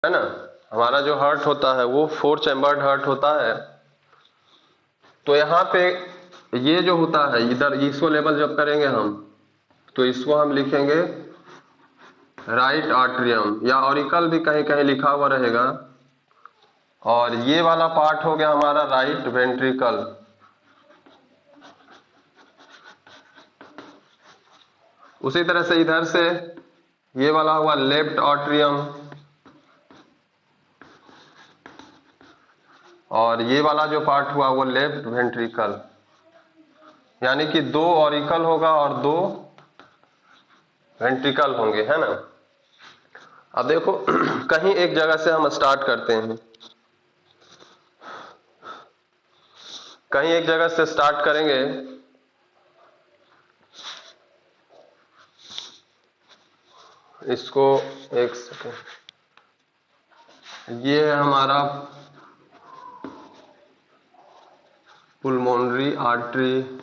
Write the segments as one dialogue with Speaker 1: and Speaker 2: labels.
Speaker 1: है ना। हमारा जो हार्ट होता है वो 4 चैम्बर्ड हार्ट होता है। तो यहाँ पे ये जो होता है इधर इसको लेवल जब करेंगे हम, तो इसको हम लिखेंगे राइट आर्ट्रियम, या ऑरिकल भी कहीं कहीं लिखा हुआ रहेगा। और ये वाला पार्ट हो गया हमारा राइट वेंट्रिकल। उसी तरह से इधर से ये वाला हुआ लेफ्ट आर्ट्रियम, और ये वाला जो पार्ट हुआ वो लेफ्ट वेंट्रिकल। यानी कि 2 ऑरिकल होगा और 2 वेंट्रिकल होंगे, है ना। अब देखो कहीं एक जगह से हम स्टार्ट करते हैं, कहीं एक जगह से स्टार्ट करेंगे। इसको एक सेकेंड, ये है हमारा पुलमोनरी आर्टरी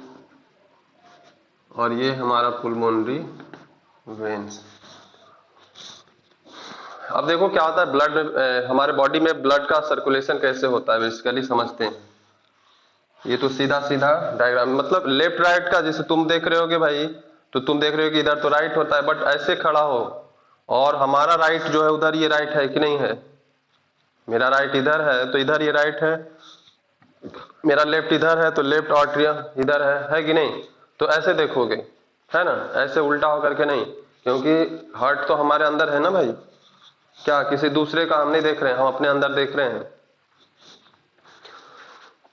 Speaker 1: और ये हमारा पुलमोनरी वेन्स। अब देखो क्या होता है ब्लड, हमारे बॉडी में ब्लड का सर्कुलेशन कैसे होता है बेसिकली समझते हैं। ये तो सीधा सीधा डायग्राम, मतलब लेफ्ट राइट का जैसे तुम देख रहे होगे भाई, तो तुम देख रहे हो कि इधर तो राइट होता है, बट ऐसे खड़ा हो और हमारा राइट जो है उधर, ये राइट है कि नहीं है। मेरा राइट इधर है तो इधर ये राइट है, मेरा लेफ्ट इधर है तो लेफ्ट आर्ट्रियम इधर है कि नहीं। तो ऐसे देखोगे, है ना, ऐसे उल्टा होकर के नहीं, क्योंकि हार्ट तो हमारे अंदर है ना भाई। क्या किसी दूसरे का हम नहीं देख रहे हैं, हम अपने अंदर देख रहे हैं।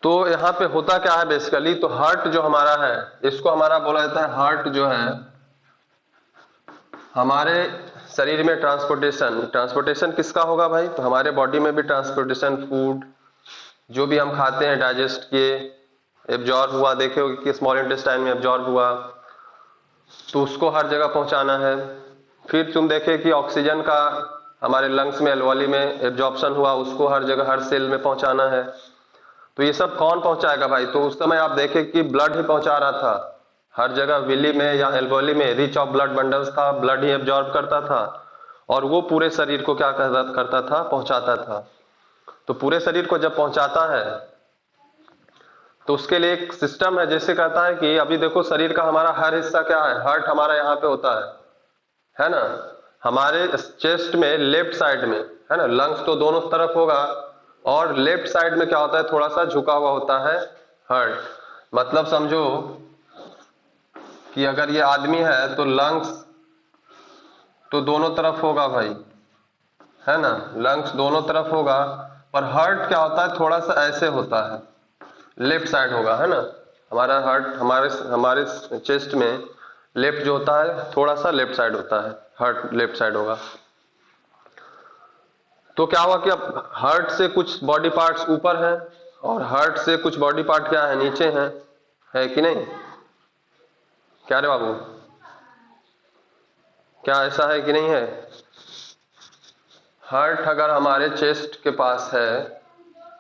Speaker 1: तो यहाँ पे होता क्या है बेसिकली, तो हार्ट जो हमारा है इसको हमारा बोला जाता है, हार्ट जो है हमारे शरीर में ट्रांसपोर्टेशन, ट्रांसपोर्टेशन किसका होगा भाई, तो हमारे बॉडी में भी ट्रांसपोर्टेशन, फूड जो भी हम खाते हैं डाइजेस्ट किए, एब्जॉर्ब हुआ, देखे हो कि स्मॉल इंटेस्टाइन में एब्जॉर्ब हुआ, तो उसको हर जगह पहुंचाना है। फिर तुम देखे कि ऑक्सीजन का हमारे लंग्स में एल्वोली में एब्जॉर्प्शन हुआ, उसको हर जगह हर सेल में पहुंचाना है। तो ये सब कौन पहुंचाएगा भाई, तो उस समय आप देखे कि ब्लड ही पहुंचा रहा था हर जगह, विली में या एल्वोली में रिच ऑफ ब्लड बंडल्स था, ब्लड ही एब्जॉर्ब करता था और वो पूरे शरीर को क्या करता था, पहुंचाता था। तो पूरे शरीर को जब पहुंचाता है तो उसके लिए एक सिस्टम है, जैसे कहता है कि अभी देखो शरीर का हमारा हर हिस्सा क्या है, हार्ट हमारा यहाँ पे होता है ना। हमारे चेस्ट में लेफ्ट साइड में, है ना, लंग्स तो दोनों तरफ होगा, और लेफ्ट साइड में क्या होता है, थोड़ा सा झुका हुआ होता है हार्ट। मतलब समझो कि अगर ये आदमी है तो लंग्स तो दोनों तरफ होगा भाई, है ना, लंग्स दोनों तरफ होगा, पर हार्ट क्या होता है, थोड़ा सा ऐसे होता है, लेफ्ट साइड होगा, है ना। हमारा हार्ट हमारे हमारे चेस्ट में लेफ्ट जो होता है थोड़ा सा लेफ्ट साइड होता है, हार्ट लेफ्ट साइड होगा। तो क्या हुआ कि अब हार्ट से कुछ बॉडी पार्ट्स ऊपर हैं और हार्ट से कुछ बॉडी पार्ट क्या है, नीचे हैं, है कि नहीं। क्या रे बाबू, क्या ऐसा है कि नहीं है। हार्ट अगर हमारे चेस्ट के पास है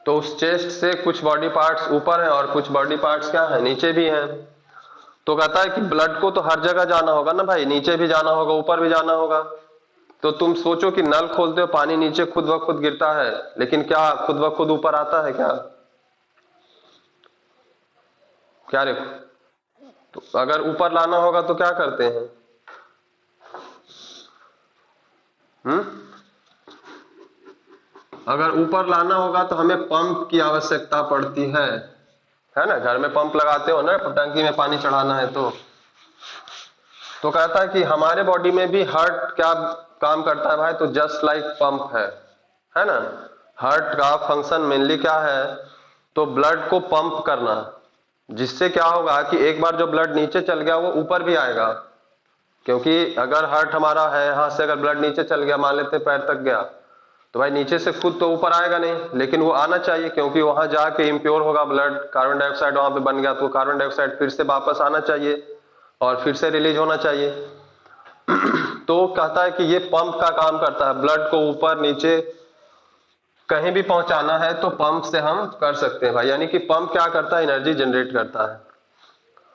Speaker 1: तो उस चेस्ट से कुछ बॉडी पार्ट्स ऊपर हैं और कुछ बॉडी पार्ट्स क्या है, नीचे भी हैं। तो कहता है कि ब्लड को तो हर जगह जाना होगा ना भाई, नीचे भी जाना होगा, ऊपर भी जाना होगा। तो तुम सोचो कि नल खोलते हो, पानी नीचे खुद ब खुद गिरता है, लेकिन क्या खुद ब खुद ऊपर आता है क्या, क्या रे। तो अगर ऊपर लाना होगा तो क्या करते हैं, अगर ऊपर लाना होगा तो हमें पंप की आवश्यकता पड़ती है ना। घर में पंप लगाते हो ना, टंकी में पानी चढ़ाना है तो कहता है कि हमारे बॉडी में भी हार्ट क्या काम करता है भाई, तो जस्ट लाइक पंप है ना। हार्ट का फंक्शन मेनली क्या है, तो ब्लड को पंप करना, जिससे क्या होगा कि एक बार जो ब्लड नीचे चल गया वो ऊपर भी आएगा। क्योंकि अगर हार्ट हमारा है, हाथ से अगर ब्लड नीचे चल गया, मान लेते पैर तक गया, तो भाई नीचे से खुद तो ऊपर आएगा नहीं, लेकिन वो आना चाहिए, क्योंकि वहां जाके इम्प्योर होगा ब्लड, कार्बन डाइऑक्साइड वहां पे बन गया, तो कार्बन डाइऑक्साइड फिर से वापस आना चाहिए और फिर से रिलीज होना चाहिए। तो कहता है कि ये पंप का काम करता है, ब्लड को ऊपर नीचे कहीं भी पहुंचाना है तो पंप से हम कर सकते हैं भाई। यानी कि पंप क्या करता है, एनर्जी जनरेट करता है।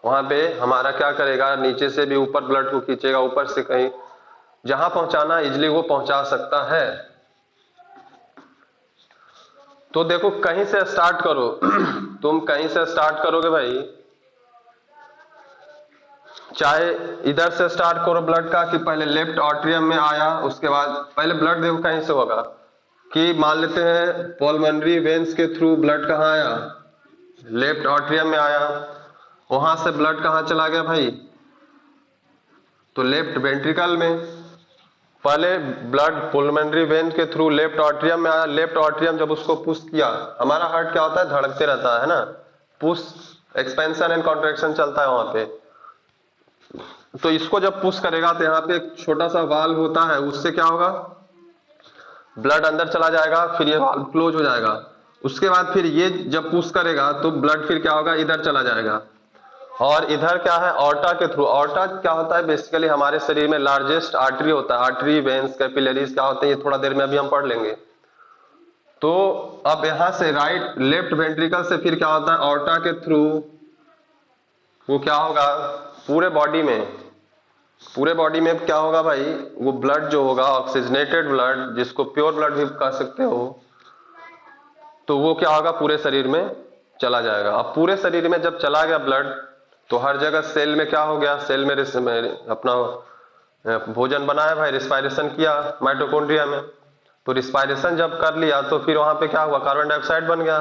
Speaker 1: वहां पे हमारा क्या करेगा, नीचे से भी ऊपर ब्लड को खींचेगा, ऊपर से कहीं जहां पहुंचाना इजिली वो पहुंचा सकता है। तो देखो कहीं से स्टार्ट करो तुम कहीं से स्टार्ट करोगे भाई, चाहे इधर से स्टार्ट करो ब्लड का कि पहले लेफ्ट आर्टरियम में आया, उसके बाद पहले ब्लड देखो कहीं से होगा कि मान लेते हैं पल्मोनरी वेन्स के थ्रू ब्लड कहाँ आया, लेफ्ट आर्टरियम में आया, वहां से ब्लड कहाँ चला गया भाई, तो लेफ्ट वेंट्रिकल में। पहले ब्लड पल्मोनरी वेन के थ्रू लेफ्ट आर्टरियम में आया, लेफ्ट आर्टरियम जब उसको पुश किया, हमारा हार्ट क्या होता है, धड़कते रहता है ना, पुश एक्सपेंशन एंड कॉन्ट्रैक्शन चलता है वहां पे। तो इसको जब पुश करेगा तो यहाँ पे एक छोटा सा वाल्व होता है, उससे क्या होगा, ब्लड अंदर चला जाएगा, फिर ये वाल्व क्लोज हो जाएगा। उसके बाद फिर ये जब पुश करेगा तो ब्लड फिर क्या होगा, इधर चला जाएगा। और इधर क्या है, ऑर्टा के थ्रू। ऑर्टा क्या होता है, बेसिकली हमारे शरीर में लार्जेस्ट आर्टरी होता है। आर्टरी, वेन्स, कैपिलरीज क्या होते हैं, ये थोड़ा देर में अभी हम पढ़ लेंगे। तो अब यहां से राइट लेफ्ट वेंट्रिकल से फिर क्या होता है, ऑर्टा के थ्रू वो क्या होगा, पूरे बॉडी में क्या होगा भाई, वो ब्लड जो होगा ऑक्सीजनेटेड ब्लड, जिसको प्योर ब्लड भी कह सकते हो, तो वो क्या होगा, पूरे शरीर में चला जाएगा। अब पूरे शरीर में जब चला गया ब्लड, तो हर जगह सेल में क्या हो गया, सेल में अपना भोजन बनाया भाई, रिस्पायरेशन किया माइटोकॉन्ड्रिया में। तो रिस्पायरेशन जब कर लिया तो फिर वहां पे क्या हुआ, कार्बन डाइऑक्साइड बन गया।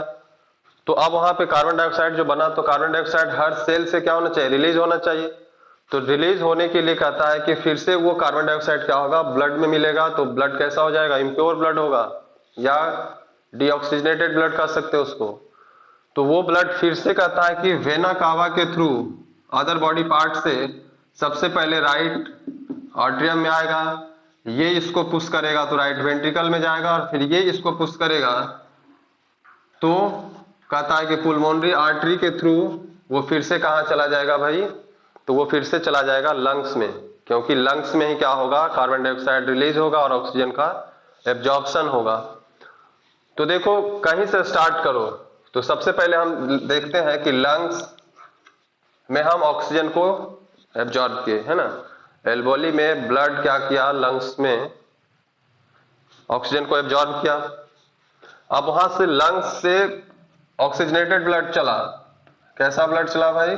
Speaker 1: तो अब वहां पे कार्बन डाइऑक्साइड जो बना, तो कार्बन डाइऑक्साइड हर सेल से क्या होना चाहिए, रिलीज होना चाहिए। तो रिलीज होने के लिए कहता है कि फिर से वो कार्बन डाइऑक्साइड क्या होगा, ब्लड में मिलेगा। तो ब्लड कैसा हो जाएगा, इम्प्योर ब्लड होगा, या डीऑक्सीजनेटेड ब्लड कह सकते हो उसको। तो वो ब्लड फिर से कहता है कि वेना कावा के थ्रू अदर बॉडी पार्ट से सबसे पहले राइट आर्टरियम में आएगा, ये इसको पुश करेगा तो राइट वेंट्रिकल में जाएगा, और फिर ये इसको पुश करेगा तो कहता है कि पुल्मोनरी आर्टरी के थ्रू वो फिर से कहां चला जाएगा भाई, तो वो फिर से चला जाएगा लंग्स में, क्योंकि लंग्स में ही क्या होगा, कार्बन डाइऑक्साइड रिलीज होगा और ऑक्सीजन का एब्जॉर्प्शन होगा। तो देखो कहीं से स्टार्ट करो, तो सबसे पहले हम देखते हैं कि लंग्स में हम ऑक्सीजन को एब्जॉर्ब किए, है ना। एल्वोली में ब्लड क्या किया, लंग्स में ऑक्सीजन को एब्जॉर्ब किया। अब वहां से लंग्स से ऑक्सीजनेटेड ब्लड चला, कैसा ब्लड चला भाई,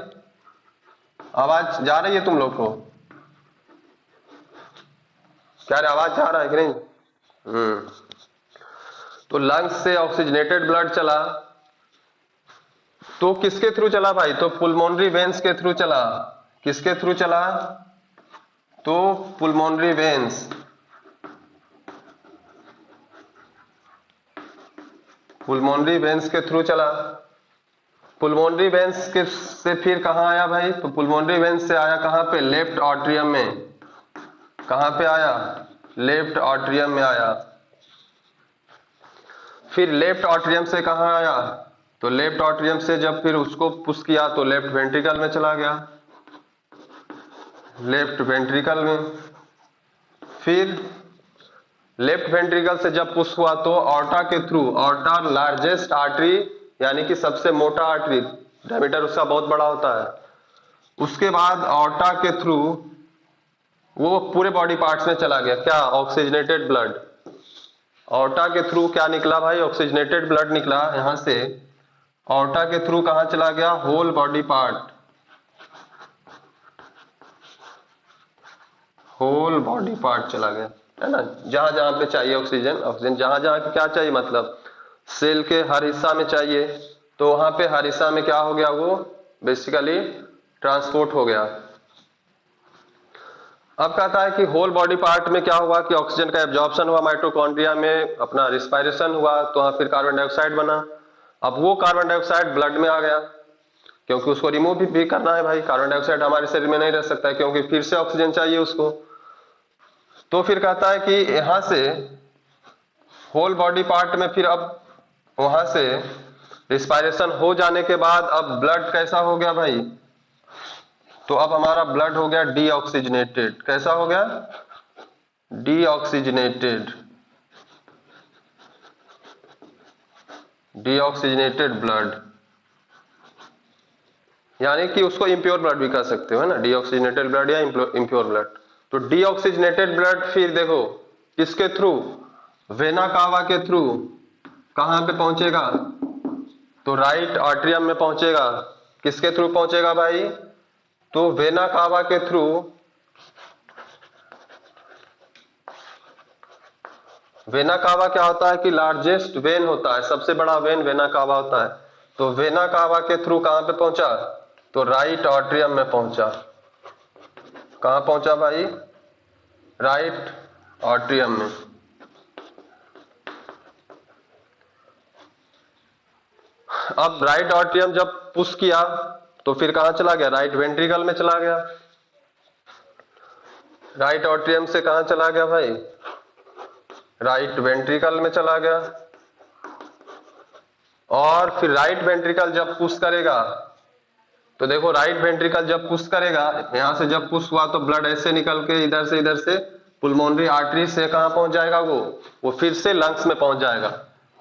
Speaker 1: आवाज जा रही है तुम लोग को, क्या रे आवाज जा रहा है कि नहीं? तो लंग्स से ऑक्सीजनेटेड ब्लड चला, तो किसके थ्रू चला भाई, तो पुल्मोनरी वेन्स के थ्रू चला। किसके थ्रू चला, तो पुल्मोनरी वेन्स, पुल्मोनरी वेन्स के थ्रू चला। पुल्मोनरी वेन्स के से फिर कहां आया भाई, तो पुल्मोनरी वेन्स से आया कहां पे, लेफ्ट आर्टरियम में। कहां पे आया, लेफ्ट आर्टरियम में आया। फिर लेफ्ट आर्टरियम से कहां आया, तो लेफ्ट आर्टरियम से जब फिर उसको पुश किया तो लेफ्ट वेंट्रिकल में चला गया, लेफ्ट वेंट्रिकल में। फिर लेफ्ट वेंट्रिकल से जब पुश हुआ तो ऑर्टा के थ्रू, ऑर्टा लार्जेस्ट आर्टरी यानी कि सबसे मोटा आर्टरी, डायमीटर उसका बहुत बड़ा होता है। उसके बाद ऑर्टा के थ्रू वो पूरे बॉडी पार्ट्स में चला गया, क्या, ऑक्सीजनेटेड ब्लड। ऑर्टा के थ्रू क्या निकला भाई, ऑक्सीजनेटेड ब्लड निकला यहां से। ऑर्टा के थ्रू कहां चला गया, whole body part, whole body part चला गया, है ना। जहां जहां पे चाहिए ऑक्सीजन, ऑक्सीजन जहां जहां क्या चाहिए, मतलब सेल के हर हिस्सा में चाहिए, तो वहां पे हर हिस्सा में क्या हो गया, वो बेसिकली ट्रांसपोर्ट हो गया। अब कहता है कि होल बॉडी पार्ट में क्या हुआ कि ऑक्सीजन का एब्जॉर्प्शन हुआ, माइटोकॉन्ड्रिया में अपना रिस्पायरेशन हुआ, तो वहां फिर कार्बन डाइऑक्साइड बना। अब वो कार्बन डाइऑक्साइड ब्लड में आ गया, क्योंकि उसको रिमूव भी करना है भाई, कार्बन डाइऑक्साइड हमारे शरीर में नहीं रह सकता है, क्योंकि फिर से ऑक्सीजन चाहिए उसको। तो फिर कहता है कि यहां से होल बॉडी पार्ट में फिर अब वहां से रिस्पायरेशन हो जाने के बाद अब ब्लड कैसा हो गया भाई, तो अब हमारा ब्लड हो गया डीऑक्सीजनेटेड। कैसा हो गया, डीऑक्सीजनेटेड, डीऑक्सीजनेटेड ब्लड, यानी कि उसको इम्प्योर ब्लड भी कह सकते हो, है ना, डीऑक्सीजनेटेड ब्लड या इम्प्योर ब्लड। तो डीऑक्सीजनेटेड ब्लड फिर देखो किसके थ्रू, वेना कावा के थ्रू, कहाँ पे पहुंचेगा? तो राइट आर्टरियम में पहुंचेगा। किसके थ्रू पहुंचेगा भाई? तो वेना कावा के थ्रू। वेना कावा क्या होता है कि लार्जेस्ट वेन होता है, सबसे बड़ा वेन वेना कावा होता है। तो वेना कावा के थ्रू कहां पे पहुंचा? तो राइट आर्टरियम में पहुंचा। कहां पहुंचा भाई? राइट आर्टरियम में। अब राइट आर्टरियम जब पुश किया तो फिर कहां चला गया? राइट वेंट्रिकल में चला गया। राइट आर्टरियम से कहां चला गया भाई? राइट वेंट्रिकल में चला गया। और फिर राइट वेंट्रिकल जब पुश करेगा तो देखो, राइट वेंट्रिकल जब पुश करेगा, यहां से जब पुश हुआ तो ब्लड ऐसे निकल के इधर से पुल्मोनरी आर्टरी से कहां पहुंच जाएगा? वो फिर से लंग्स में पहुंच जाएगा।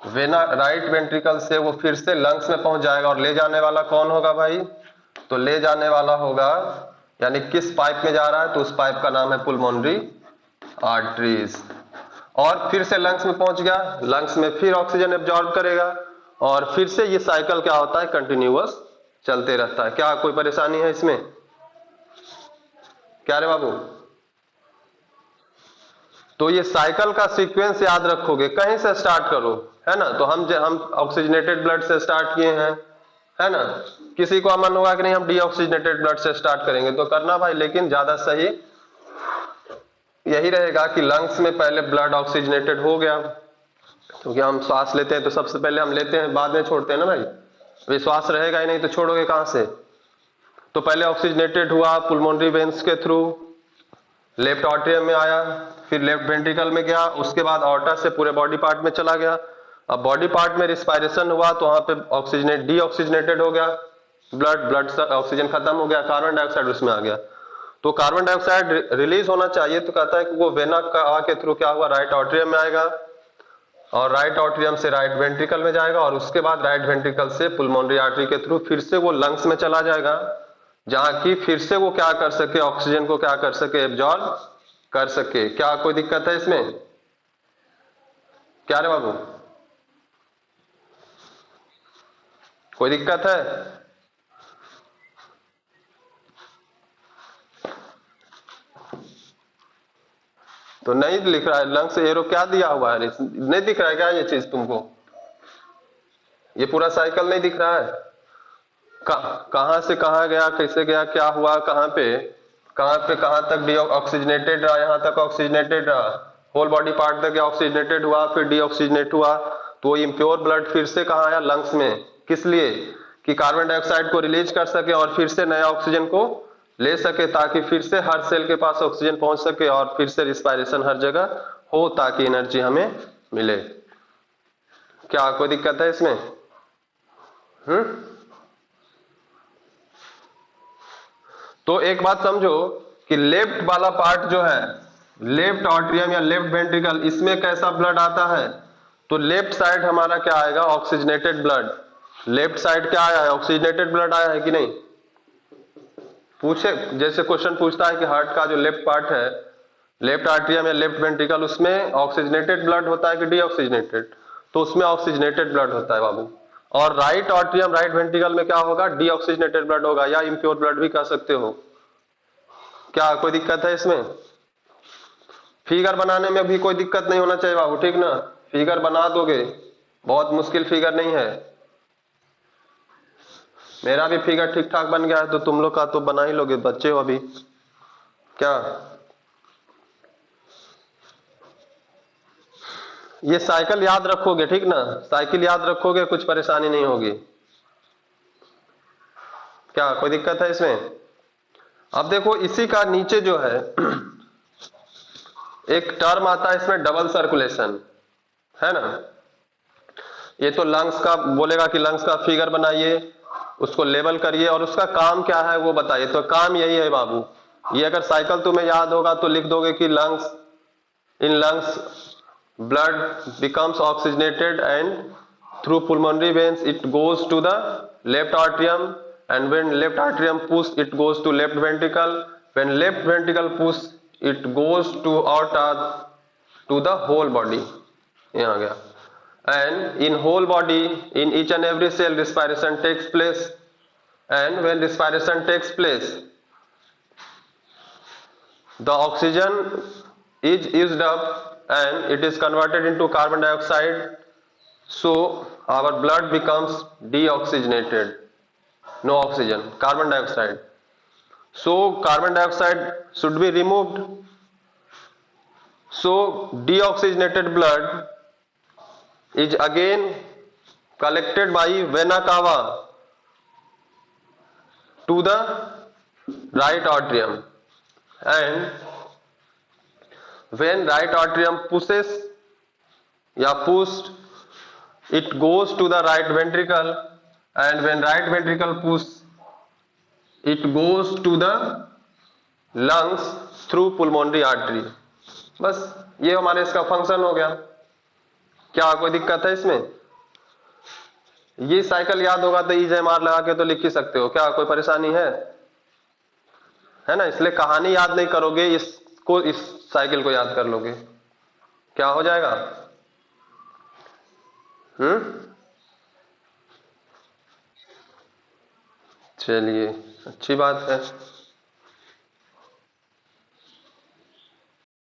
Speaker 1: वेना राइट वेंट्रिकल से वो फिर से लंग्स में पहुंच जाएगा। और ले जाने वाला कौन होगा भाई? तो ले जाने वाला होगा, यानी किस पाइप में जा रहा है? तो उस पाइप का नाम है पुल्मोनरी आर्टरीज। और फिर से लंग्स में पहुंच गया, लंग्स में फिर ऑक्सीजन एब्जॉर्ब करेगा और फिर से ये साइकिल क्या होता है? कंटिन्यूअस चलते रहता है। क्या कोई परेशानी है इसमें? क्या रे बाबू? तो ये साइकिल का सीक्वेंस याद रखोगे, कहीं से स्टार्ट करो, है ना। तो हम ऑक्सीजनेटेड ब्लड से स्टार्ट किए हैं, है ना। किसी को मन होगा कि नहीं हम डीऑक्सीजनेटेड ब्लड से स्टार्ट करेंगे, तो करना भाई, लेकिन ज्यादा सही यही रहेगा कि लंग्स में पहले ब्लड ऑक्सीजनेटेड हो गया, क्योंकि हम श्वास लेते हैं तो सबसे पहले हम लेते हैं, बाद में छोड़ते हैं ना भाई। विश्वास रहेगा ही नहीं तो छोड़ोगे कहां से? तो पहले ऑक्सीजनेटेड हुआ पुल्मोनरी वेन्स के थ्रू, लेफ्ट आर्टरियम में आया, फिर लेफ्ट वेंट्रिकल में गया, उसके बाद ऑर्टा से पूरे बॉडी पार्ट में चला गया। अब बॉडी पार्ट में रिस्पायरेशन हुआ तो वहां पे डीऑक्सीजनेटेड हो गया ब्लड से ऑक्सीजन खत्म हो गया, कार्बन डाइऑक्साइड उसमें आ गया। तो कार्बन डाइऑक्साइड रिलीज होना चाहिए, तो कहता है कि वो वेना कावा के थ्रू क्या हुआ? राइट आर्टरियम में आएगा और राइट आर्टरियम से राइट वेंट्रिकल में जाएगा और उसके बाद राइट वेंट्रिकल से पुल्मोनरी आर्टरी के थ्रू फिर से वो लंग्स में चला जाएगा, जहां की फिर से वो क्या कर सके? ऑक्सीजन को क्या कर सके? एब्जॉर्ब कर सके। क्या कोई दिक्कत है इसमें? क्या रे बाबू, कोई दिक्कत है? तो नहीं लिख रहा है लंग्स एरो, क्या दिया हुआ है? नहीं दिख रहा है क्या ये चीज तुमको? ये पूरा साइकिल नहीं दिख रहा है? कहां से कहां गया, कैसे गया, क्या हुआ, कहां पे कहां तक डीऑक्सीजनेटेड रहा, यहां तक ऑक्सीजनेटेड रहा, होल बॉडी पार्ट तक ऑक्सीजनेटेड हुआ, फिर डीऑक्सीजनेट हुआ, तो इम्प्योर ब्लड फिर से कहां आया? लंग्स में। किस लिए? कि कार्बन डाइऑक्साइड को रिलीज कर सके और फिर से नया ऑक्सीजन को ले सके, ताकि फिर से हर सेल के पास ऑक्सीजन पहुंच सके और फिर से रिस्पायरेशन हर जगह हो, ताकि एनर्जी हमें मिले। क्या कोई दिक्कत है इसमें? तो एक बात समझो कि लेफ्ट वाला पार्ट जो है, लेफ्ट आर्टरियम या लेफ्ट वेंट्रिकल, इसमें कैसा ब्लड आता है? तो लेफ्ट साइड हमारा क्या आएगा? Oxygenated blood. लेफ्ट साइड क्या आया है? ऑक्सीजनेटेड ब्लड आया है कि नहीं? पूछे, जैसे क्वेश्चन पूछता है कि हार्ट का जो लेफ्ट पार्ट है, लेफ्ट आर्टरियम या लेफ्ट वेंट्रिकल, उसमें ऑक्सीजनेटेड ब्लड होता है कि डीऑक्सीजनेटेड? तो उसमें ऑक्सीजनेटेड ब्लड होता है बाबू। और राइट आर्टरियम राइट वेंट्रिकल में क्या होगा? डीऑक्सीजनेटेड ब्लड होगा, या इम्प्योर ब्लड भी कह सकते हो। क्या कोई दिक्कत है इसमें? फिगर बनाने में भी कोई दिक्कत नहीं होना चाहिए बाबू, ठीक ना। फिगर बना दोगे, बहुत मुश्किल फिगर नहीं है। मेरा भी फिगर ठीक ठाक बन गया है, तो तुम लोग का तो बना ही लोगे, बच्चे हो अभी। क्या ये साइकिल याद रखोगे, ठीक ना। साइकिल याद रखोगे, कुछ परेशानी नहीं होगी। क्या कोई दिक्कत है इसमें? अब देखो, इसी का नीचे जो है एक टर्म आता है इसमें, डबल सर्कुलेशन, है ना। ये तो लंग्स का बोलेगा कि लंग्स का फिगर बनाइए, उसको लेबल करिए और उसका काम क्या है वो बताइए। तो काम यही है बाबू, ये अगर साइकिल तुम्हें याद होगा तो लिख दोगे कि lungs, in lungs blood becomes oxygenated and through pulmonary veins it goes to the left atrium, and when left atrium push it goes to left ventricle, when left ventricle push it goes to aorta, to the whole body। ये आ गया। and in whole body, in each and every cell, respiration takes place, and when respiration takes place, the oxygen is used up and it is converted into carbon dioxide, so our blood becomes deoxygenated, no oxygen, carbon dioxide. So carbon dioxide should be removed, so deoxygenated blood is again collected by vena cava to the right atrium, and when right atrium pushes या pushed, it goes to the right ventricle, and when right ventricle push, it goes to the lungs through pulmonary artery. बस ये हमारे इसका function हो गया। क्या कोई दिक्कत है इसमें? ये साइकिल याद होगा तो EMR लगा के तो लिख ही सकते हो, क्या कोई परेशानी है ना? इसलिए कहानी याद नहीं करोगे, इसको इस साइकिल को याद कर लोगे, क्या हो जाएगा? चलिए, अच्छी बात है।